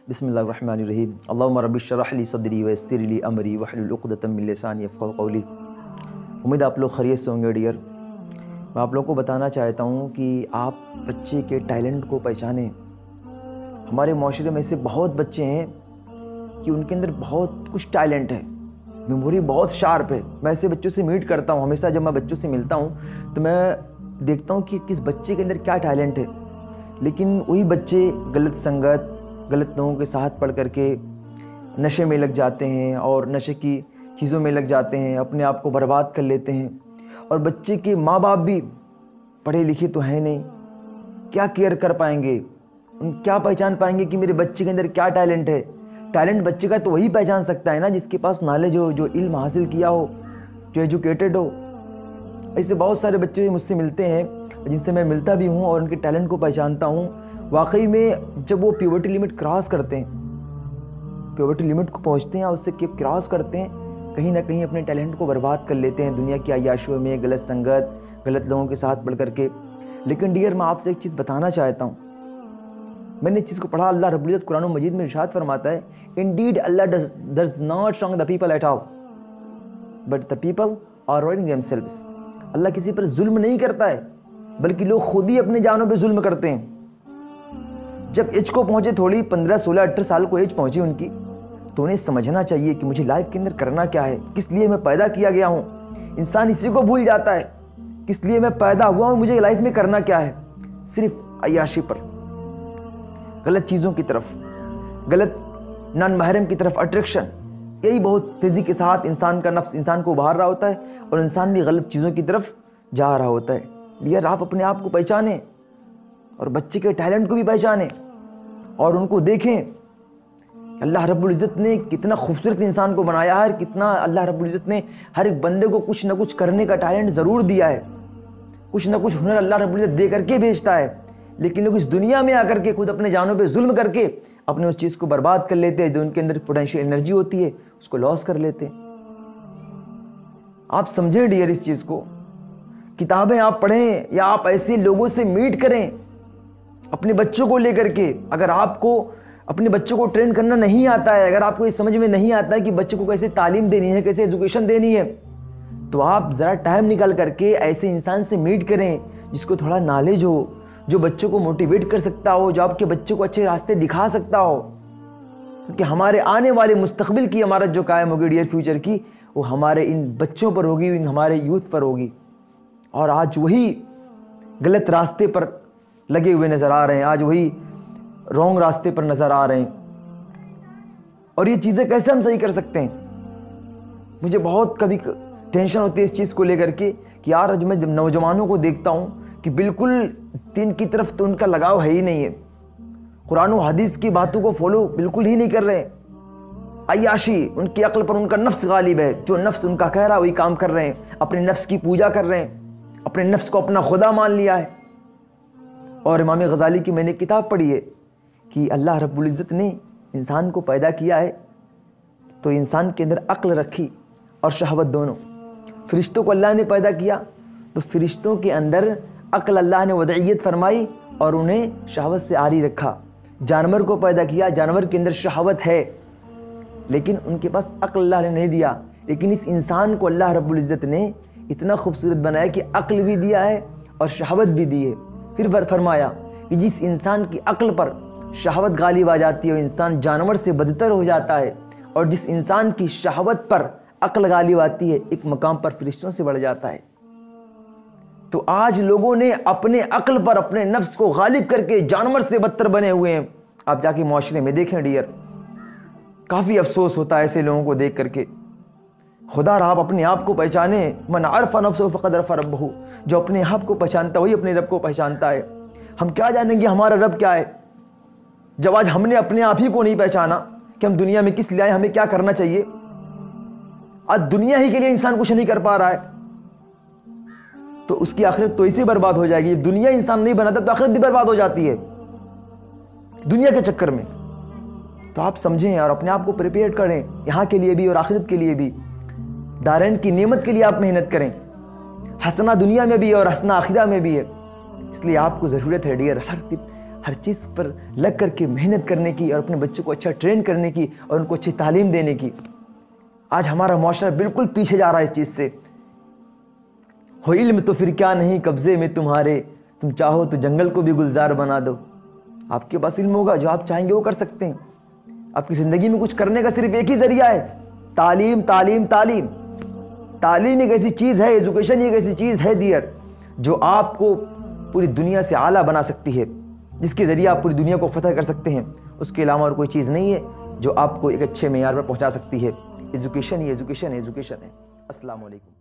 بسم اللہ الرحمن الرحیم اللہم رب اشرح لی صدری ویسر لی امری واحلل عقدۃ من لسانی یفقہوا قولی۔ امید آپ لوگ خیریت سے ہوں گے ڈیئر۔ میں آپ لوگوں کو بتانا چاہتا ہوں کہ آپ بچے کے ٹیلنٹ کو پہچانیں۔ ہمارے معاشرے میں ایسے بہت بچے ہیں کہ ان کے اندر بہت کچھ ٹیلنٹ ہے، میموری بہت شارپ ہے۔ میں ایسے بچوں سے میٹ کرتا ہوں، ہمیشہ جب میں بچوں سے ملتا ہوں تو میں دیکھتا ہوں کہ کس بچے کے اندر کیا ٹیلنٹ ہے، لیکن وہی بچے غلط سنگت، غلط لوگوں کے ساتھ پڑھ کر کے نشے میں لگ جاتے ہیں اور نشے کی چیزوں میں لگ جاتے ہیں، اپنے آپ کو برباد کر لیتے ہیں۔ اور بچے کے ماں باپ بھی پڑھے لکھے تو ہیں نہیں، کیا کیئر کر پائیں گے، ان کیا پہچان پائیں گے کہ میرے بچے کے اندر کیا ٹیلنٹ ہے۔ ٹیلنٹ بچے کا تو وہی پہچان سکتا ہے نا جس کے پاس نالج ہو، جو علم حاصل کیا ہو، جو ایجوکیٹڈ ہو۔ ایسے بہت سارے بچے مجھ سے ملتے ہیں جن سے میں ملتا بھی ہوں اور ان کے ٹیلنٹ کو پہچانتا ہوں۔ واقعی میں جب وہ پیورٹی لمٹ کراس کرتے ہیں، پیورٹی لمٹ کو پہنچتے ہیں اور اس سے کراس کرتے ہیں، کہیں نہ کہیں اپنے ٹیلنٹ کو برباد کر لیتے ہیں دنیا کی عیاشیوں میں، غلط سنگت، غلط لوگوں کے ساتھ پڑھ کر کے۔ لیکن ڈیئر میں آپ سے ایک چیز بتانا چاہتا ہوں، میں نے اس چیز کو پڑھا، اللہ رب العزت قرآن مجید میں ارشاد فرماتا ہے Indeed Allah does not wrong the people at all but the people are wronging themselves۔ اللہ کسی پر ظلم نہیں کرتا ہے بلکہ لوگ خود ہی اپنے جانوں پہ ظلم کرتے ہیں۔ جب ایج کو پہنچے، تھوڑی 15 16 18 سال کو ایج پہنچی ان کی، تو انہیں سمجھنا چاہیے کہ مجھے لائف کے اندر کرنا کیا ہے، کس لیے میں پیدا کیا گیا ہوں۔ انسان اسی کو بھول جاتا ہے، کس لیے میں پیدا ہوا ہوں، مجھے لائف میں کرنا کیا ہے۔ صرف عیاشی پر، غلط چیزوں کی طرف، غلط نان محرم کی طرف اٹریکشن، یہی بہت تیزی کے ساتھ انسان کا نفس انسان کو ابھار رہا ہوتا ہے اور انسان بھی غلط چیزوں کی طرف جا رہا ہوتا ہے۔ ڈیئر آپ اپنے آپ کو پہچانیں اور بچے کے ٹیلنٹ کو بھی پہچانیں اور ان کو دیکھیں۔ اللہ رب العزت نے کتنا خوبصورت انسان کو بنایا ہے، کتنا اللہ رب العزت نے ہر ایک بندے کو کچھ نہ کچھ کرنے کا ٹیلنٹ ضرور دیا ہے، کچھ نہ کچھ ہنر اللہ رب العزت دے کر کے بھیجتا ہے۔ لیکن لوگ اس دنیا میں آ کر کے خود اپنے جانوں پہ ظلم کر کے اپنے اس چیز کو برباد کر لیتے ہیں، جو ان کے اندر پوٹینشیل انرجی ہوتی ہے اس کو لاس کر لیتے ہیں۔ آپ سمجھیں ڈیئر اس چیز کو، کتابیں آپ پڑھیں یا آپ ایسے لوگوں سے میٹ کریں اپنے بچوں کو لے کر کے۔ اگر آپ کو اپنے بچوں کو ٹرین کرنا نہیں آتا ہے، اگر آپ کو یہ سمجھ میں نہیں آتا ہے کہ بچوں کو کیسے تعلیم دینی ہے، کیسے ایجوکیشن دینی ہے، تو آپ ذرا ٹائم نکال کر کے ایسے انسان سے میٹ کریں جس کو تھوڑا نالج ہو، جو بچوں کو موٹیویٹ کر سکتا ہو، جو آپ کے بچوں کو اچھے راستے دکھا سکتا ہو۔ کیونکہ ہمارے آنے والے مستقبل کی عمارت جو قائم ہوگی ڈیئر فیوچر کی، وہ ہمارے ان بچوں پر ہوگی، ہمارے یوتھ پر ہوگی۔ اور آج وہی غلط راستے پر لگے ہوئے نظر آ رہے ہیں، آج وہی رونگ راستے پر نظر آ رہے ہیں۔ اور یہ چیزیں کیسے ہم صحیح کر سکتے ہیں؟ مجھے بہت کبھی ٹینشن ہوتی ہے اس چیز کو لے کر کے کہ یار میں جب نوجوانوں کو دیکھتا ہوں کہ بالکل دین کی طرف تو ان کا لگاؤ ہے ہی نہیں ہے، قرآن و حدیث کی باتوں کو فالو بالکل ہی نہیں کر رہے، عیاشی، ان کی عقل پر ان کا نفس غالب ہے، جو نفس ان کا کہہ رہا وہی کام کر رہے ہیں، اپنے نفس کی پوجا کر رہے ہیں، اپنے نفس کو اپنا خدا مان لیا ہے۔ اور امام غزالی کی میں نے کتاب پڑھی ہے کہ اللہ رب العزت نے انسان کو پیدا کیا ہے تو انسان کے اندر عقل رکھی اور شہوت دونوں۔ فرشتوں کو اللہ نے پیدا کیا تو فرشتوں کے اندر عقل اللہ نے وضعیت فرمائی اور انہیں شہوت سے عاری رکھا۔ جانور کو پیدا کیا، جانور کے اندر شہوت ہے لیکن ان کے پاس عقل اللہ نے نہیں دیا۔ لیکن اس انسان کو اللہ رب العزت نے اتنا خوبصورت بنایا کہ عقل بھی دیا ہے اور شہوت بھی دی ہے۔ پھر فرمایا کہ جس انسان کی عقل پر شہوت غالب آ جاتی ہے وہ انسان جانور سے بدتر ہو جاتا ہے، اور جس انسان کی شہوت پر عقل غالب آتی ہے ایک مقام پر فرشتوں سے بڑھ جاتا ہے۔ تو آج لوگوں نے اپنے عقل پر اپنے نفس کو غالب کر کے جانور سے بدتر بنے ہوئے ہیں۔ آپ جا کے معاشرے میں دیکھیں ڈیئر، کافی افسوس ہوتا ہے ایسے لوگوں کو دیکھ کر کے۔ خدا رہا آپ اپنے آپ کو پہچانیں، من عرف نفسہ فقد عرف ربہ، جو اپنے آپ کو پہچانتا وہی اپنے رب کو پہچانتا ہے۔ ہم کیا جانیں گے ہمارا رب کیا ہے جب آج ہم نے اپنے آپ ہی کو نہیں پہچانا کہ ہم دنیا میں کس لیے آئے، ہمیں کیا کرنا چاہیے۔ آج دنیا ہی کے لیے انسان کچھ نہیں کر پا رہا ہے تو اس کی آخرت تو اسی برباد ہو جائے گی۔ دنیا انسان نہیں بناتا تو آخرت بھی برباد ہو جاتی ہے دنیا کے چکر میں۔ تو آپ سمجھیں اور اپنے آپ کو پریپیئر کریں، یہاں کے لیے بھی اور آخرت کے لیے بھی۔ دارین کی نعمت کے لیے آپ محنت کریں، ہنسنا دنیا میں بھی اور ہنسنا آخرہ میں بھی ہے۔ اس لیے آپ کو ضرورت ہے ڈیئر ہر چیز پر لگ کر کے محنت کرنے کی اور اپنے بچوں کو اچھا ٹرین کرنے کی اور ان کو اچھی تعلیم دینے کی۔ آج ہمارا معاشرہ بالکل پیچھے جا رہا ہے اس چیز سے۔ ہو علم تو پھر کیا نہیں قبضے میں تمہارے، تم چاہو تو جنگل کو بھی گلزار بنا دو۔ آپ کے پاس علم ہوگا، جو آپ چاہیں گے وہ کر سکتے ہیں۔ آپ کی زندگی میں کچھ کرنے کا صرف ایک ہی ذریعہ ہے، تعلیم تعلیم تعلیم۔ تعلیم ایک ایسی چیز ہے، ایجوکیشن ایک ایسی چیز ہے ڈیئر، جو آپ کو پوری دنیا سے اعلیٰ بنا سکتی ہے، جس کے ذریعے آپ پوری دنیا کو فتح کر سکتے ہیں۔ اس کے علاوہ اور کوئی چیز نہیں ہے جو آپ کو ایک اچھے معیار پر پہنچا سکتی ہے۔ ایجوکیشن ہی ایجوکیشن ہے۔ السلام علیکم۔